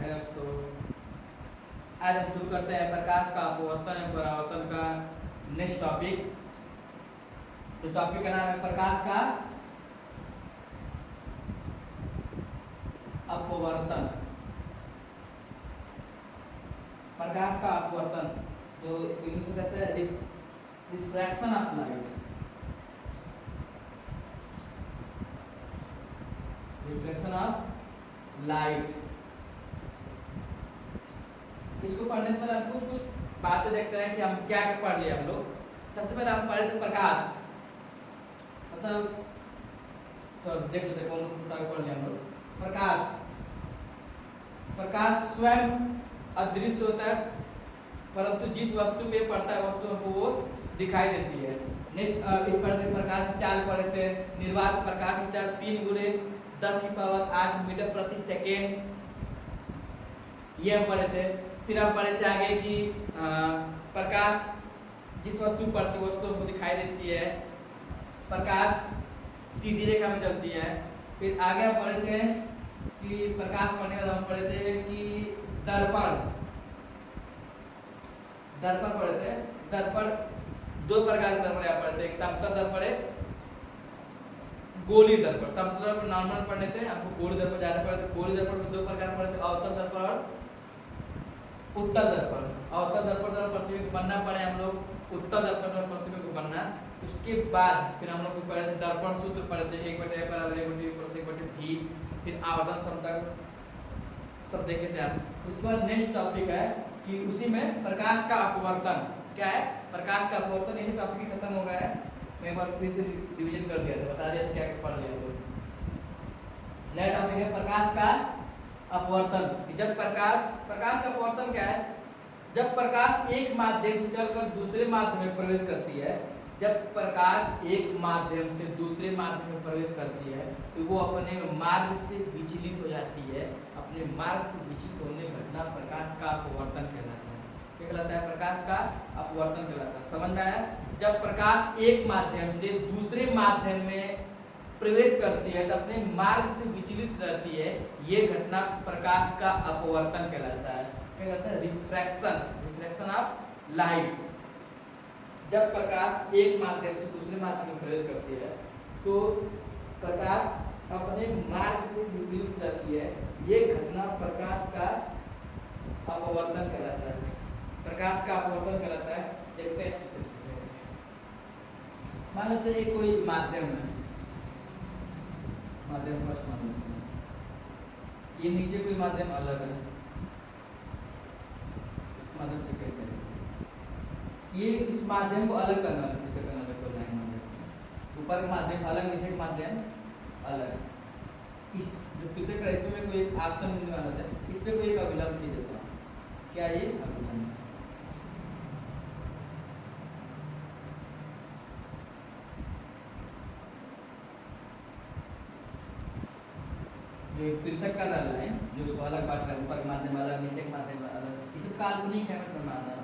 है दोस्तों। आज हम शुरू करते हैं प्रकाश का अपवर्तन एवं परावर्तन का नेक्स्ट टॉपिक। तो टॉपिक का नाम है प्रकाश का अपवर्तन। प्रकाश का अपवर्तन जो इसको इंग्लिश में कहते हैं refraction of light. Reflection of light. इसको पढ़ने से पहले हम कुछ बातें देखते हैं कि हम क्या पढ़ लिए हम लोग। सबसे पहले हम पढ़े थे प्रकाश, मतलब तो देख लेते कौन पढ़ लिया हम लोग। प्रकाश स्वयं अदृश्य होता है, परंतु जिस वस्तु पे पड़ता है वस्तु हमको वो दिखाई देती है। नेक्स्ट इस पढ़े थे प्रकाश की चाल पढ़े थे। निर्वात प्रकाश की चाल 3 × 10⁸ मीटर प्रति सेकेंड, ये हम पढ़े थे। फिर हम पढ़े थे आगे कि प्रकाश जिस वस्तु पर वस्तु हमको दिखाई देती है, प्रकाश सीधी रेखा में चलती है। फिर आगे हम पढ़े थे कि प्रकाश पढ़ने के बाद हम पढ़े थे कि दर्पण पढ़े थे। दर्पण 2 प्रकार के दर्पण यहाँ पढ़े थे, एक समतल दर्पण है, गोलीय दर्पण। समतल दर्पण नॉर्मल पढ़ने थे, आपको गोलीय दर्पण ज्यादा पढ़े थे। गोलीय दर्पण में 2 प्रकार पढ़े थे, अवतल दर्पण और उत्तल दर्पण। अवतल दर्पण द्वारा प्रतिबिंब बनना पड़े हम लोग, उत्तल दर्पण द्वारा प्रतिबिंब को बनना। उसके बाद फिर हम लोग पढ़े थे दर्पण सूत्र पढ़े थे, 1/1/v। फिर आवर्धन क्षमता सब देखे थे आप। उसके बाद नेक्स्ट टॉपिक है कि उसी में प्रकाश का अपवर्तन। क्या है प्रकाश का अपवर्तन? यही टॉपिक खत्म हो गया है। मैं एक बार फिर से रिवीजन कर दिया था, बता दिया क्या पढ़ लिया तो। नया टॉपिक है प्रकाश का अपवर्तन। जब प्रकाश का अपवर्तन क्या है? जब प्रकाश एक माध्यम से चलकर दूसरे माध्यम में प्रवेश करती है, जब प्रकाश एक माध्यम से दूसरे माध्यम में प्रवेश करती है तो वो अपने मार्ग से विचलित हो जाती है। अपने मार्ग से विचलित होने घटना प्रकाश का अपवर्तन कहलाता है। क्या कहलाता है? प्रकाश का अपवर्तन कहलाता है। समझ में आया? जब प्रकाश एक माध्यम से दूसरे माध्यम में प्रवेश करती है तो अपने मार्ग से विचलित रहती है, ये घटना प्रकाश का अपवर्तन कहलाता है। क्या कहलाता है? Refraction of light. जब प्रकाश एक माध्यम से दूसरे माध्यम में प्रवेश करती है तो प्रकाश अपने मार्ग से विचलित रहती है, ये घटना प्रकाश का अपवर्तन कहलाता है। प्रकाश का अपवर्तन कहलाता है। देखते हैं चित्र से। मान लेते हैं कोई माध्यम है, माध्यम फर्स्ट मान लेते हैं, ये नीचे कोई माध्यम अलग है, इस माध्यम से कहते हैं ये इस माध्यम को अलग करना है। ऊपर का माध्यम अलग, नीचे का माध्यम अलग। इस जो पृथक है इसमें कोई एक आपतन बिंदु माना जाए, इस पे कोई एक अभिलंब खींच देता हूं। क्या ये अभिलंब? जो पृथक का डाल है, जो उसको अलग बांट रहा है, ऊपर का माध्यम अलग, नीचे का माध्यम अलग, इसे काल्पनिक है समझाना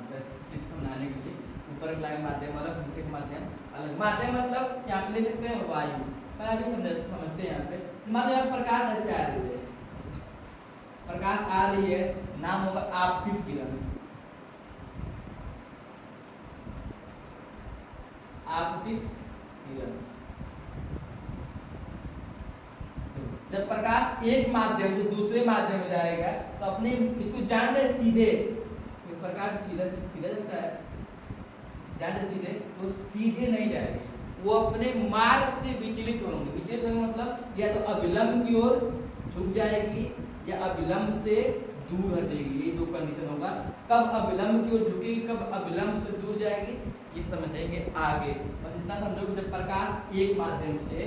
चित्र समझाने के लिए। ऊपर का माध्यम अलग, नीचे का माध्यम अलग। माध्यम मतलब यहाँ पे ले सकते हैं वायु, मैं अभी समझते हैं। यहाँ पे मान लो प्रकाश ऐसे आ रही है, प्रकाश आ रही है, नाम होगा आपतित किरण। आपतित किरण। जब प्रकाश एक माध्यम से दूसरे माध्यम में जाएगा तो अपने इसको जान दे सीधे, प्रकाश सीधा चलता है, जान दे सीधे, तो सीधे नहीं जाएगी, वो अपने मार्ग से विचलित होंगे। विचलित होंगे मतलब या तो अभिलंब की ओर झुक जाएगी या अभिलंब से दूर हटेगी। ये 2 कंडीशन होगा। कब अभिलंब की ओर झुकेगी, कब अभिलंब से दूर जाएगी, ये समझेंगे आगे। बस इतना समझो कि जब प्रकाश एक माध्यम से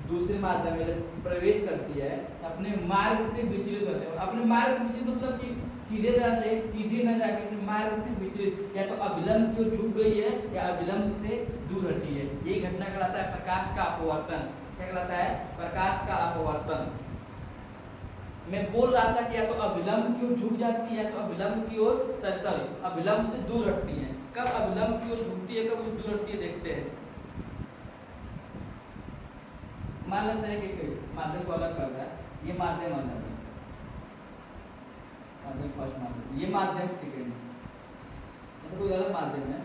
दूसरे माध्यम में जब प्रवेश करती है अपने मार्ग से विचलित होते हैं। अपने मार्ग विचलित मतलब कि सीधे जाना चाहिए, सीधे न जाकर अपने मार्ग से विचलित, या तो अभिलंब की ओर झुक गई है या अभिलंब से दूर हटी है। ये घटना कहलाता है प्रकाश का अपवर्तन। क्या कहलाता है? प्रकाश का अपवर्तन। मैं बोल रहा था कि या तो अभिलंब की ओर झुक जाती है या तो अभिलंब की ओर अभिलंब से दूर हटती है। कब अभिलंब की ओर झुकती है, कब उससे दूर हटती है, देखते हैं। मान लेते हैं कि माध्यम को अलग कर रहा है, ये माध्यम अलग है, फर्स्ट माध्यम, ये माध्यम सेकेंड, मतलब कोई अलग माध्यम है।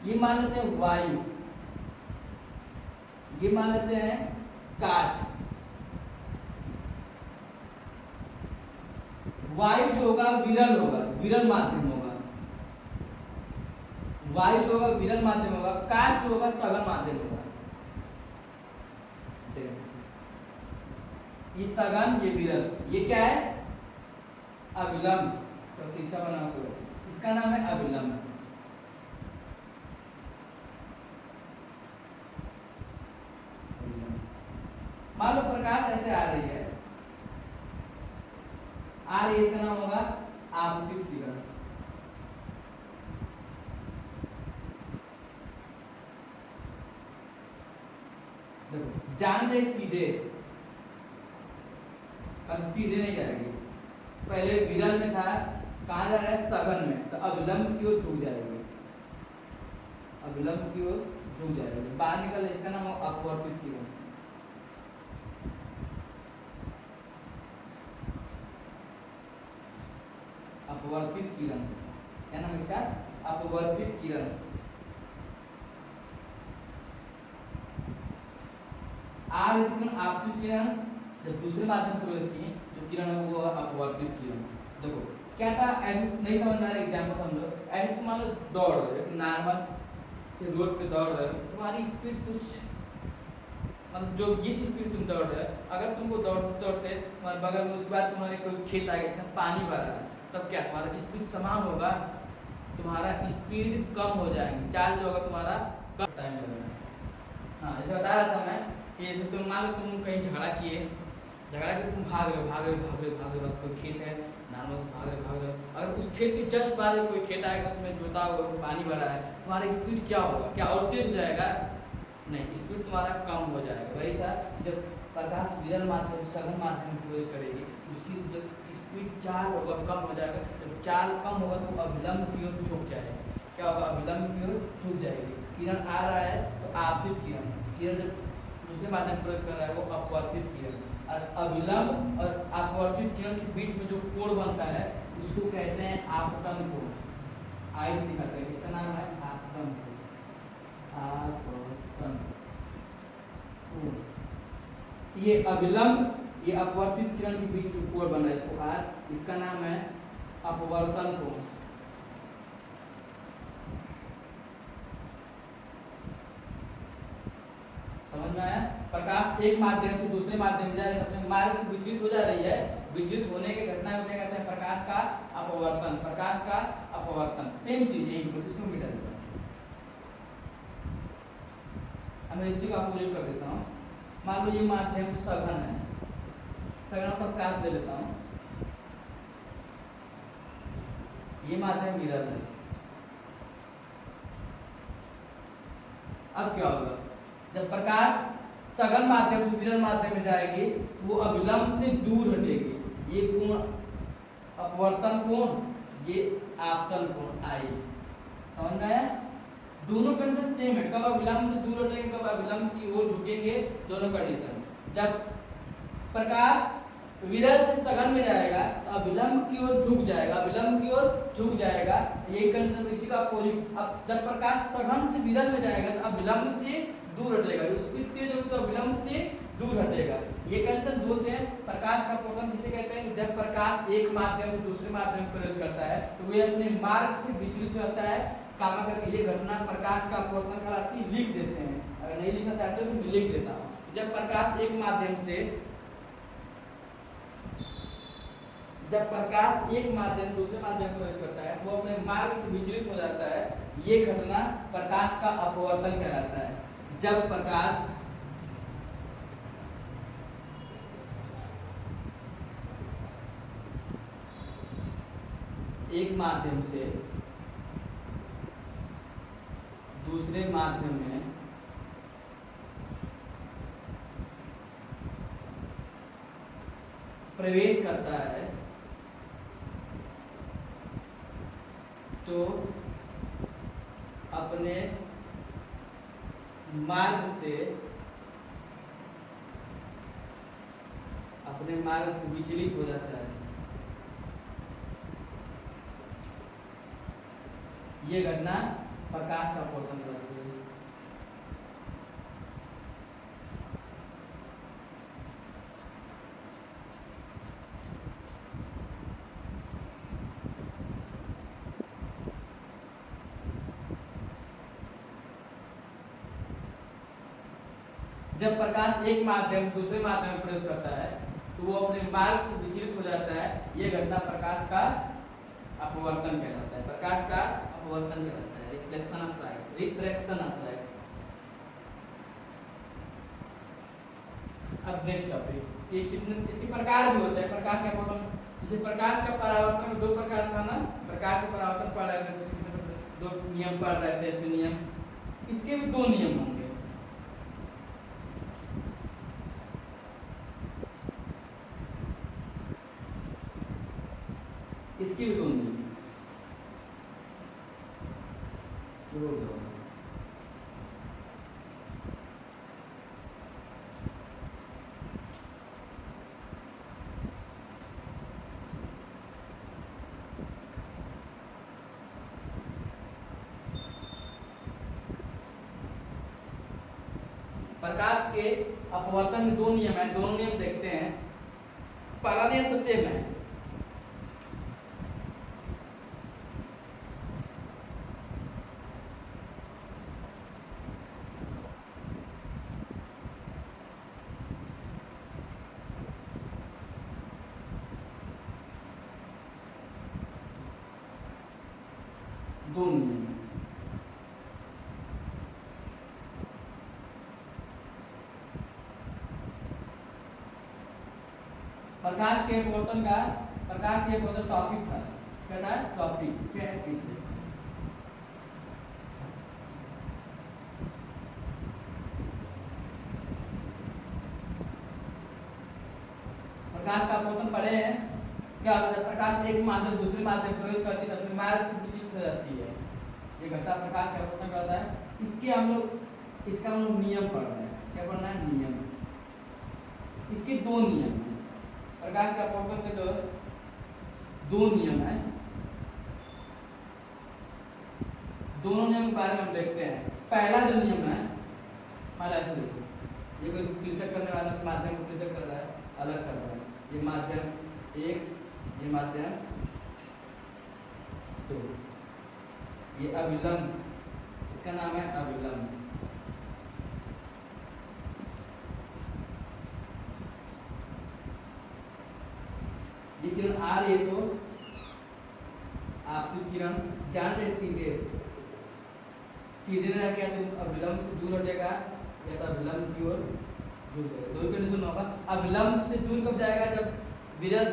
ये मान लेते हैं वायु, ये मान लेते हैं कांच। वायु जो होगा विरल होगा, विरल माध्यम होगा। वायु जो होगा विरल माध्यम होगा, कांच जो होगा सघन माध्यम होगा। ये सघन, ये विरल, ये क्या है? अभिलंब। प्रतीक्षा बना हुआ, इसका नाम है अभिलंब। मान लो प्रकाश ऐसे आ रही है, इसका नाम होगा आपतित किरण। देखो जान जाए सीधे, अब सीधे नहीं जाएगी। पहले विरल में था, कहाँ जा रहा है? सघन में, तो अभिलंब की ओर झुक जाएगी, अभिलंब की ओर झुक जाएगी, बाहर निकल, इसका नाम है अपवर्तित किरण। अपवर्तित किरण, क्या नाम इसका? अपवर्तित किरण। आपतित किरण जब दूसरे माध्यम प्रवेश की, जो किरण है वो अपवर्तित किरण। देखो क्या था, ऐसे नहीं समझ में आ रहा, एग्जाम्पल समझो। ऐसे तुम मान लो दौड़ रहे हो, नॉर्मल से रोड पे दौड़ रहे हो, तुम्हारी स्पीड कुछ, मतलब जो जिस स्पीड तुम दौड़ रहे हो, अगर तुमको दौड़ते दौड़ते तुम्हारे बगल में, उसके बाद तुम्हारे कोई खेत आ गया जिसमें पानी भरा है, तब क्या तुम्हारा स्पीड समान होगा? तुम्हारा स्पीड कम हो जाएगी, चाल जो होगा तुम्हारा कम टाइम लगेगा। हाँ, जैसे बता रहा था मैं कि तुम मान लो तुम कहीं झगड़ा किए, झगड़ा के तुम भाग रहे हो, कोई खेत है, नॉर्मल से भाग रहे हो, अगर उस खेत के जस्ट बाद कोई खेत आएगा, उसमें जोता हुआ पानी भरा है, तुम्हारा स्पीड क्या होगा? क्या और तेज हो जाएगा? नहीं, स्पीड तुम्हारा कम हो जाएगा। वही था, जब प्रकाश विरल माध्यम, सघन माध्यम में प्रवेश करेगी, उसकी जब स्पीड चाल होगा कम हो जाएगा। जब चाल कम होगा तो अभिलंब की ओर झुक जाएगी। क्या होगा? अभिलंब की ओर झुक जाएगी। किरण आ रहा है तो आपतित किरण, किरण जब दूसरे माध्यम में प्रवेश कर रहा है वो अपवर्तित किरण। और अभिलंब और अपवर्तित किरण के बीच में जो कोण बनता है उसको कहते हैं आपतन कोण। आई से दिखाते हैं, इसका नाम है आपतन कोण। आपतन कोण, ये अभिलंब, ये अपवर्तित किरण के बीच में कोण बना है, इसको आर, इसका नाम है अपवर्तन कोण। समझ में आया? प्रकाश एक माध्यम से दूसरे माध्यम में जाए, अपने मार्ग से विचलित हो जा रही है, विचलित होने के घटना को क्या कहते हैं? प्रकाश का अपवर्तन। प्रकाश का अपवर्तन सेम चीज, यही प्रोसेस में मिटा देता हूं। अब मैं इसी को अपोजिट कर देता हूं। मान लो ये माध्यम सघन है, सघन का काट ले लेता हूं, ये माध्यम विरल है। अब क्या होगा? जब प्रकाश सघन माध्यम से विरल माध्यम में जाएगी तो वो अभिलंब से दूर हटेगी। ये कोण अपवर्तन कोण, ये आपतन कोण आएगी। समझ में आया? दोनों कंडीशन सेम है, कब अभिलंब से दूर हटेंगे, कब अभिलंब की ओर झुकेंगे, दोनों कंडीशन। जब प्रकाश विरल से सघन में जाएगा तो अभिलंब की ओर झुक जाएगा, अभिलंब की ओर झुक जाएगा, ये कंडीशन इसी का अपोजिट। अब जब प्रकाश सघन से विरल में जाएगा तो अभिलंब से दूर हटेगा, स्पीड तेज होगी तो अभिलंब से दूर हटेगा। ये कंडीशन दो थे। प्रकाश का अपवर्तन किसे कहते हैं? जब प्रकाश एक माध्यम से दूसरे माध्यम में प्रवेश करता है तो वे अपने मार्ग से विचलित होता है। कामा करके ये घटना प्रकाश का अपवर्तन कहलाती है, लिख देते हैं। अगर नहीं लिखना चाहते हो तो मैं लिख देता हूँ। जब प्रकाश एक माध्यम से, जब प्रकाश एक माध्यम दूसरे माध्यम में प्रवेश करता है वो अपने मार्ग से विचलित हो जाता है, ये घटना प्रकाश का अपवर्तन कहलाता है। जब प्रकाश एक माध्यम से दूसरे माध्यम में प्रवेश करता है तो अपने मार्ग से विचलित हो जाता है। ये घटना प्रकाश का अपवर्तन कहलाती है। जब प्रकाश एक माध्यम दूसरे माध्यम में प्रवेश करता है तो वो अपने मार्ग से विचलित हो जाता है। ये घटना प्रकाश का अपवर्तन कहलाता है। प्रकाश का अपवर्तन कहलाता है, reflection of light, refraction of light. अब नेक्स्ट टॉपिक, ये कितने इसके प्रकार भी होते हैं प्रकाश का अपवर्तन। जैसे प्रकाश का परावर्तन में दो प्रकार था ना, प्रकाश का परावर्तन पढ़ रहे थे, दो नियम पढ़ रहे थे इसके नियम, इसके भी दो नियम होंगे। इसकी भी दो नियम शुरू हो जाओ। प्रकाश के अपवर्तन में दो नियम है, दोनों नियम देखते हैं। पहला नियम तो सेम है, दो नियम है। प्रकाश के अपवर्तन का, प्रकाश के अपवर्तन टॉपिक था, क्या था टॉपिक, क्या है इसलिए प्रकाश का अपवर्तन पढ़े हैं। क्या होता है, प्रकाश एक माध्यम दूसरे माध्यम प्रवेश करती है तो मार्ग से विचलित हो जाती है। ये घटना प्रकाश का अपवर्तन करता है। इसके हम लोग, इसका हम लोग नियम पढ़ रहे हैं। क्या पढ़ना है, नियम। इसके दो नियम है, प्रकाश का अपवर्तन के जो दो नियम है, दोनों नियम के बारे में हम देखते हैं। पहला जो नियम है, हमारा ऐसे देखो, ये कोई पृथक करने वाला माध्यम को पृथक कर रहा है, अलग कर रहा है। ये माध्यम एक, ये माध्यम दो, ये अभिलंब, इसका नाम है अभिलंब। ये किरण आ रही है तो आपकी किरण जान रहे सीधे सीधे ना, क्या तुम अभिलंब से दूर हटेगा या तो अभिलंब की ओर झुक जाएगा। दो कंडीशन होगा। अभिलंब से दूर कब जाएगा, जब विरल,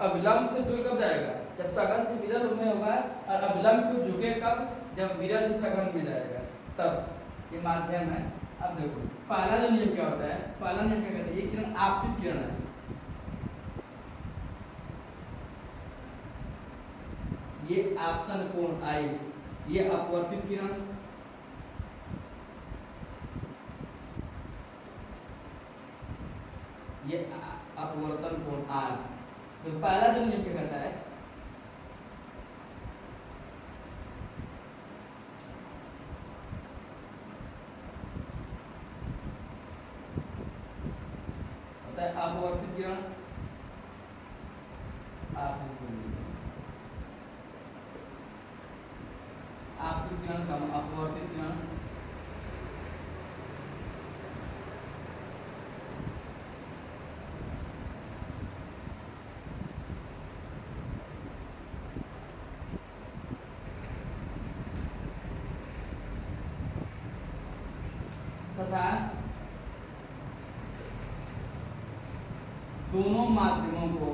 अभिलंब से दूर कब जाएगा, जब सघन से विरल में होगा, और अभिलंब को झुके कब, जब विरल से सघन में जाएगा तब। ये माध्यम है। अब देखो पहला जो नियम क्या होता है, पहला नियम क्या कहता है, ये किरण आपतित किरण है, ये आपतन कोण आई, ये अपवर्तित किरण, ये अपवर्तन कोण आर। तो पहला जो नियम क्या कहता है, होता है अपवर्तित किरण, आपतित किरण का अपवर्तित किरण, तथा दोनों माध्यमों को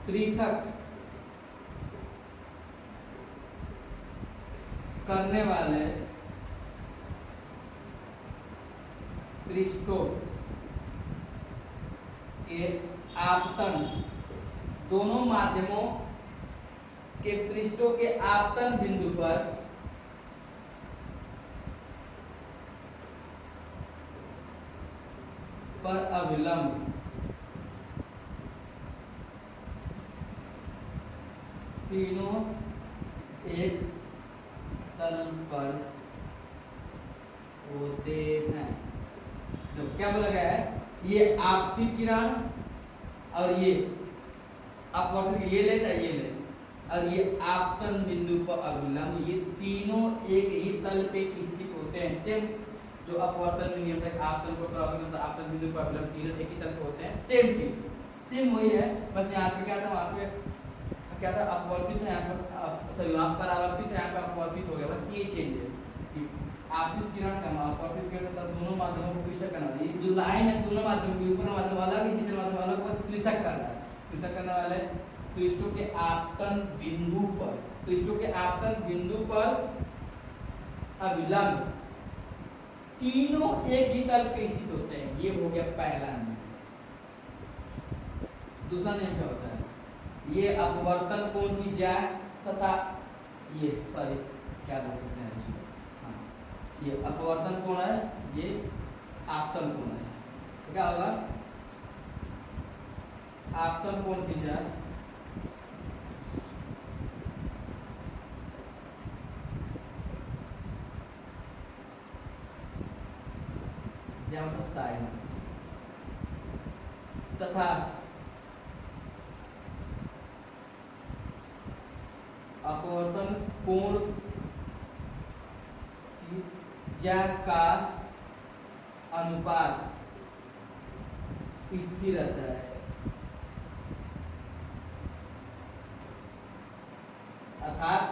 पृथक करने वाले पृष्ठों के आपतन, दोनों माध्यमों के पृष्ठों के आपतन बिंदु पर अभिलंब तीनों एक तल पर होते हैं। तो क्या बोला गया है, ये आपतित किरण और ये अपवर्तन, ये ले ये ले, और ये आपतन बिंदु पर अभिलंब, ये तीनों एक ही तल पे स्थित होते हैं। सेम जो अपवर्तन में नियम था, आपतन को क्रॉस करता, आपतन बिंदु पर अभिलंब, तीनों एक ही तल पे होते हैं। सेम चीज, सेम वही है, बस यहाँ पे क्या था, वहाँ पे क्या था, अपवर्तित है, यहाँ पर सॉरी यहाँ पर परावर्तित है, यहाँ पे अपवर्तित हो गया, बस ये चेंज है। आपतित किरण का अपवर्तित किरण का दोनों माध्यमों को पृथक करना, ये जो लाइन है दोनों माध्यम के ऊपर माध्यम अलग, नीचे माध्यम अलग, बस पृथक करना है। पृथक करने वाले पृष्ठों के आपतन बिंदु पर, पृष्ठों के आपतन बिंदु पर अभिलंब तीनों एक ही तल पे स्थित होते हैं। ये हो गया पहला नियम। दूसरा नियम क्या होता है, ये अपवर्तन कोण की ज्या तथा ये सॉरी क्या बोल सकते हैं इसमें, हाँ ये अपवर्तन कोण है, ये आपतन कोण है। तो क्या होगा, आपतन कोण की ज्या साइन तथा अपवर्तन कोण की ज्या का अनुपात स्थिर रहता है, अर्थात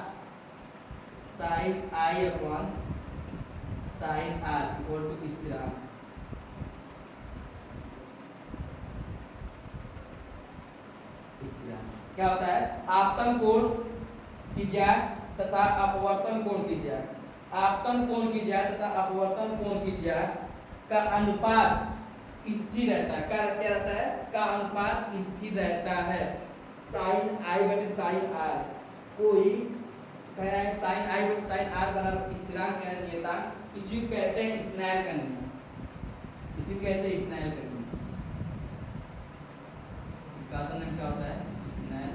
sine i upon sine r equal to स्थिरांक। क्या होता है, आपतन कोण की ज्या तथा अपवर्तन कोण की ज्या, आपतन कोण की ज्या तथा अपवर्तन कोण की ज्या का अनुपात स्थिर रहता है। क्या रहता है, का अनुपात स्थिर रहता है। साइन आई बटे साइन आर, कोई साइन आई बटे साइन आर बराबर स्थिरांक है, नियतांक, इसी को कहते हैं स्नेल का नियम, इसी को कहते हैं स्नेल का नियम। इसका नाम क्या होता है, स्नेल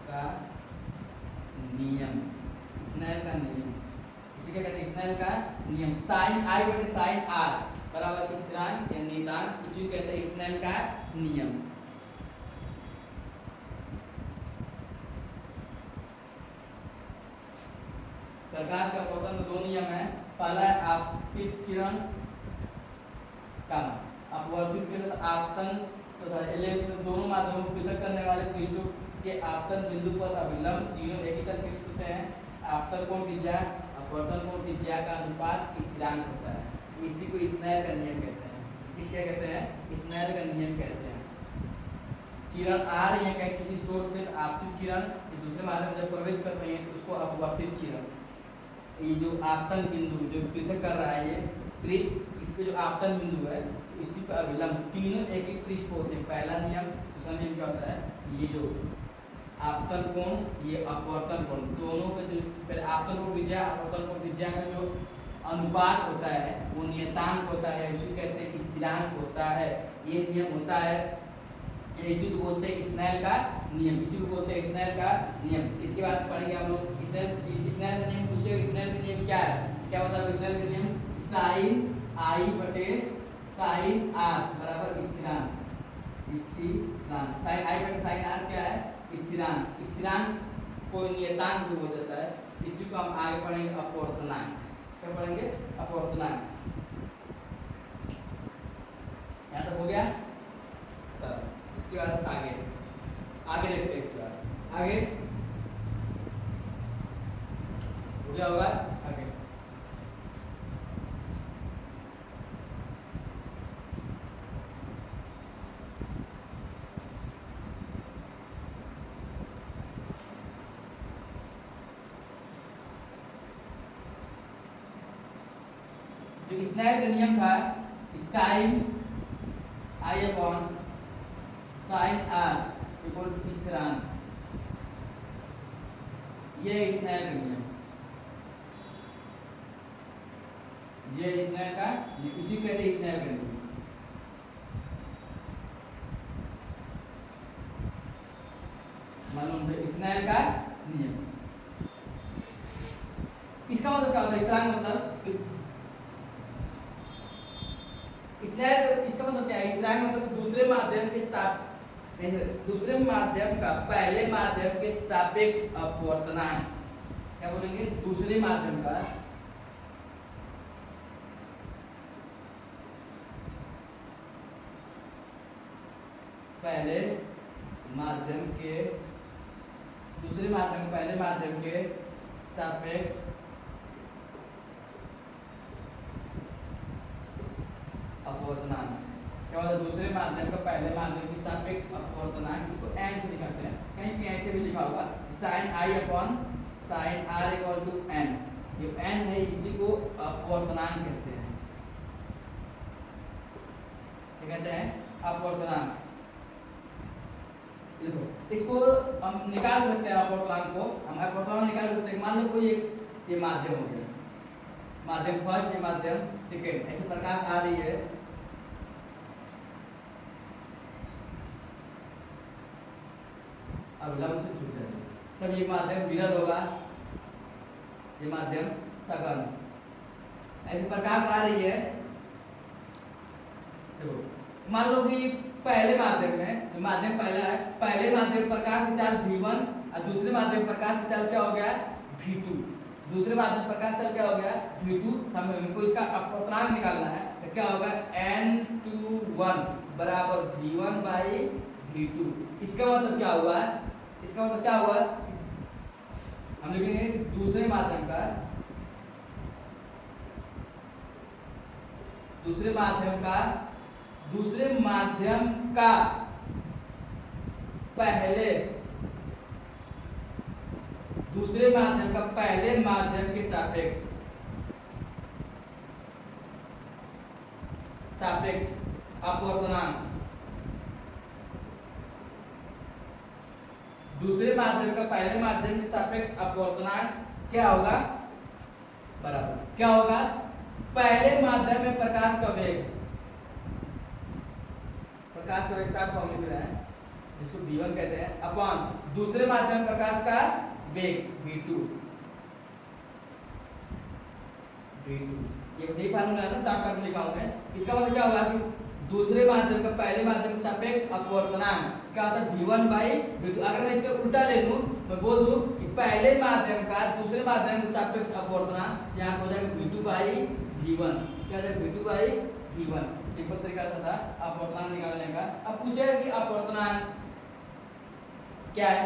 का नियम, स्नेल का नियम, इसी को कहते हैं स्नेल का नियम। साइन आई बटे साइन आर बराबर स्थिरांक या नियतांक, इसी को कहते हैं स्नेल का नियम। प्रकाश का अपवर्तन दो नियम है, पहला है आपतित किरण का अपवर्तित किरण आपतन तथा इलेक्ट्रॉन दोनों माध्यमों को पृथक करने वाले पृष्ठों के आपतन बिंदु पर अभिलंब तीनों एक ही तल पे स्थित होते हैं। आपतन कोण की ज्या अपवर्तन कोण की ज्या का अनुपात स्थिरांक होता है, इसी को स्नेल का नियम कहते हैं। इसी क्या कहते हैं, स्नेल का नियम कहते हैं। किरण आ रही है कहीं किसी सोर्स से, आपतित किरण दूसरे माध्यम में जब प्रवेश कर रही है तो उसको अपवर्तित किरण, ये जो आपतन बिंदु जो पृथक कर रहा है ये पृष्ठ, इस पे जो आपतन बिंदु है इसी पर अभिलंब तीनों एक एक पृष्ठ होते हैं। पहला नियम। दूसरा नियम क्या होता है, ये जो आपतन कोण ये अपवर्तन कोण, दोनों का जो पहले आपतन कोण त्रिज्या अपवर्तन कोण त्रिज्या का जो अनुपात होता है वो नियतांक होता है, इसी कहते हैं स्थिरांक होता है। ये नियम होता है, इसी को बोलते हैं स्नेल का नियम, इसी को बोलते हैं स्नेल का नियम। इसके बाद पढ़ेंगे हम लोग स्नेल का नियम। पूछे स्नेल का नियम क्या है, क्या होता है स्नेल का नियम, साइन आई बटे साइन आर बराबर स्थिरांक, स्थिरांक साइन आई बटे साइन आर क्या है, स्थिरांक। स्थिरांक कोई नियतांक भी हो जाता है, इसी को हम आगे पढ़ेंगे अपवर्तनांक। क्या पढ़ेंगे, अपवर्तनांक। यहाँ तक हो गया, तब इसके बाद आगे देखते हैं। इसके बाद आगे हो गया होगा आगे। जो स्नेल का नियम था, sine i upon sine r equal to स्थिरांक, ये स्नेल का नियम, ये स्नेल का, इसी को कहते हैं स्नेल का नियम। मालूम है होता है स्थिरांक मतलब इसका मतलब क्या है? स्थिरांक मतलब दूसरे माध्यम के साथ दूसरे माध्यम का पहले माध्यम के सापेक्ष अपवर्तनांक। क्या बोलेंगे? दूसरे माध्यम का पहले माध्यम के दूसरे माध्यम पहले माध्यम के सापेक्ष अपवर्तनांक। क्या होता है? दूसरे माध्यम का पहले माध्यम के सापेक्ष अपवर्तनांक, इसको n से लिखते हैं, कहीं पे ऐसे भी लिखा होगा sin i upon sin r equal to n। ये n है, इसी को अपवर्तनांक कहते हैं। क्या कहते हैं? अपवर्तनांक। देखो इसको हम निकाल सकते हैं, अपवर्तनांक को हम अपवर्तनांक निकाल सकते हैं। मान लो कोई एक ये माध्यम हो गया, माध्यम फर्स्ट, ये माध्यम सेकेंड, ऐसे प्रकाश आ रही है, अब लंब से छूट जाएगी, तब ये माध्यम विरल होगा, ये माध्यम सघन। ऐसे प्रकाश आ रही है, देखो मान लो कि पहले माध्यम में, जो माध्यम पहला है, पहले माध्यम प्रकाश की चाल v1 और दूसरे माध्यम प्रकाश की चाल क्या हो गया? v2। दूसरे माध्यम प्रकाश चाल क्या हो गया? v2। हमको इसका अपवर्तनांक निकालना है, तो क्या होगा? n21 बराबर v1 बाई v2। इसका मतलब क्या हुआ? इसका मतलब क्या हुआ? हम लिखेंगे दूसरे माध्यम का दूसरे माध्यम का पहले दूसरे माध्यम का पहले माध्यम के सापेक्ष अपवर्तनांक। दूसरे माध्यम का पहले माध्यम के सापेक्ष अपवर्तनांक क्या होगा? बराबर क्या होगा? पहले माध्यम में प्रकाश का वेग, प्रकाश का वेग साफ फॉर्मूला है जिसको v1 कहते हैं, अपॉन दूसरे माध्यम प्रकाश का वेग v2। ये सही फार्मूला है ना, साफ करके लिखा हूं मैं। इसका मतलब क्या होगा कि दूसरे माध्यम का पहले माध्यम के सापेक्ष अपवर्तनांक क्या होता है? v1 by v2। अगर मैं इसका उल्टा ले लूं, मैं बोल दूं कि पहले माध्यम का दूसरे माध्यम के सापेक्ष अपवर्तनांक यहाँ हो जाएगा v2 बाई v1। क्या हो जाएगा? v2 by v1। सिंपल तरीका से था अपवर्तनांक निकालने का। अब पूछेगा कि अपवर्तनांक क्या है?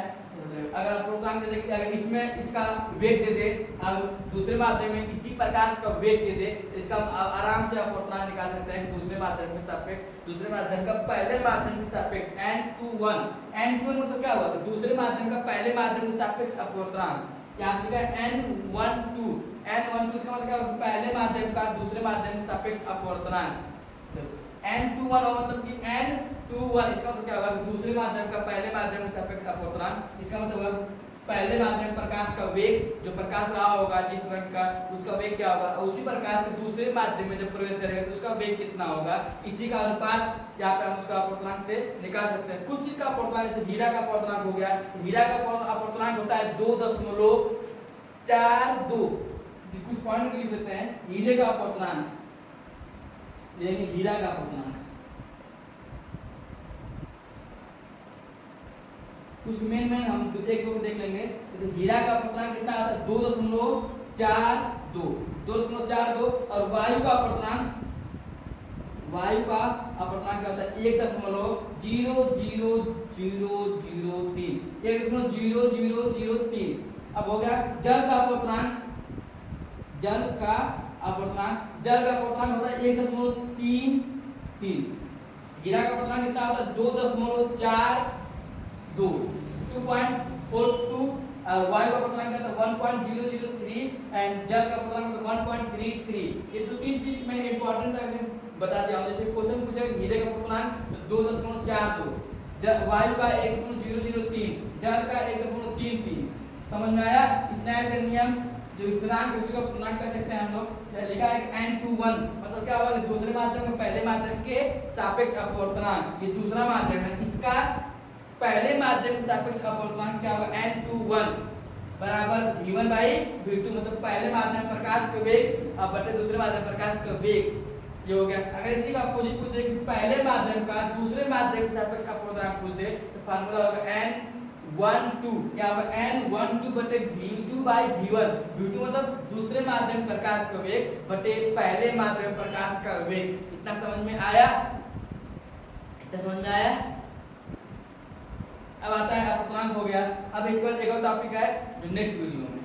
अगर अपवर्तनांक दे दे, अगर इसमें इसका वेग दे दे और दूसरे माध्यम में इसी प्रकाश का वेग दे दे, इसका आराम से अपवर्तनांक निकाल सकते हैं। दूसरे माध्यम के सापेक्ष दूसरे माध्यम का पहले माध्यम के सापेक्ष n21 मतलब क्या हुआ? दूसरे माध्यम का पहले माध्यम के सापेक्ष अपवर्तनांक। यहाँ लिखा है n12 इसका मतलब क्या होगा? पहले माध्यम का दूसरे माध्यम के सापेक्ष अपवर्तनांक। n21 मतलब कि n21 इसका मतलब क्या होगा? दूसरे माध्यम का पहले माध्यम के सापेक्ष अपवर्तनांक। इसका मतलब होगा पहले माध्यम प्रकाश का वेग, जो प्रकाश रहा होगा जिस रंग का, उसका वेग क्या होगा? उसी प्रकाश के दूसरे माध्यम में जब प्रवेश करेगा तो उसका वेग कितना होगा? इसी का अनुपात यहाँ पे हम उसका अपवर्तनांक से निकाल सकते हैं। कुछ चीज का अपवर्तनांक, जैसे हीरा का अपवर्तनांक हो गया, हीरा का अपवर्तनांक होता है 2.42। कुछ पॉइंट लिख लेते हैं। हीरे का अपवर्तनांक, हीरा का अपवर्तनांक कुछ मेन हम एक दो को देख लेंगे। जैसे हीरा का अपवर्तनांक कितना आता है? 2.42 और वायु का अपवर्तनांक क्या होता है? 1.00003। अब हो गया जल का अपवर्तनांक होता है 1.33। हीरा का अपवर्तनांक कितना होता है? 2.42 2.42। वायु का अपवर्तनांक क्या था? 1.003 एंड जल का अपवर्तनांक 1.33। ये दो तीन चीज मैं इंपॉर्टेंट है बता दिया हूं। जैसे क्वेश्चन पूछा हीरे का अपवर्तनांक 2.42, वायु का 1.003, जल का 1.33। समझ में आया? स्नेल का नियम जो स्थिरांक उसका पूर्णांक कर सकते हैं हम लोग। लिखा है n21 मतलब क्या होगा? दूसरे माध्यम का पहले माध्यम के सापेक्ष अपवर्तनांक। ये दूसरा माध्यम है, इसका पहले माध्यम के सापेक्ष अपवर्तनांक क्या होगा? n21 बराबर v1 बाई v2 मतलब पहले माध्यम प्रकाश का वेग अब बटे दूसरे माध्यम प्रकाश का वेग ये हो गया। अगर इसी का अपोजिट पूछ दे कि पहले माध्यम का दूसरे माध्यम के सापेक्ष अपोधरांक पूछ दे तो फार्मूला होगा n12 क्या होगा n12 बटे v2 बाई v1 v2 मतलब दूसरे माध्यम प्रकाश का वेग बटे पहले माध्यम प्रकाश का वेग। इतना समझ में आया? इतना समझ में आया? अब आता है अपनांक हो गया। अब इसके बाद एक और टॉपिक है जो नेक्स्ट वीडियो में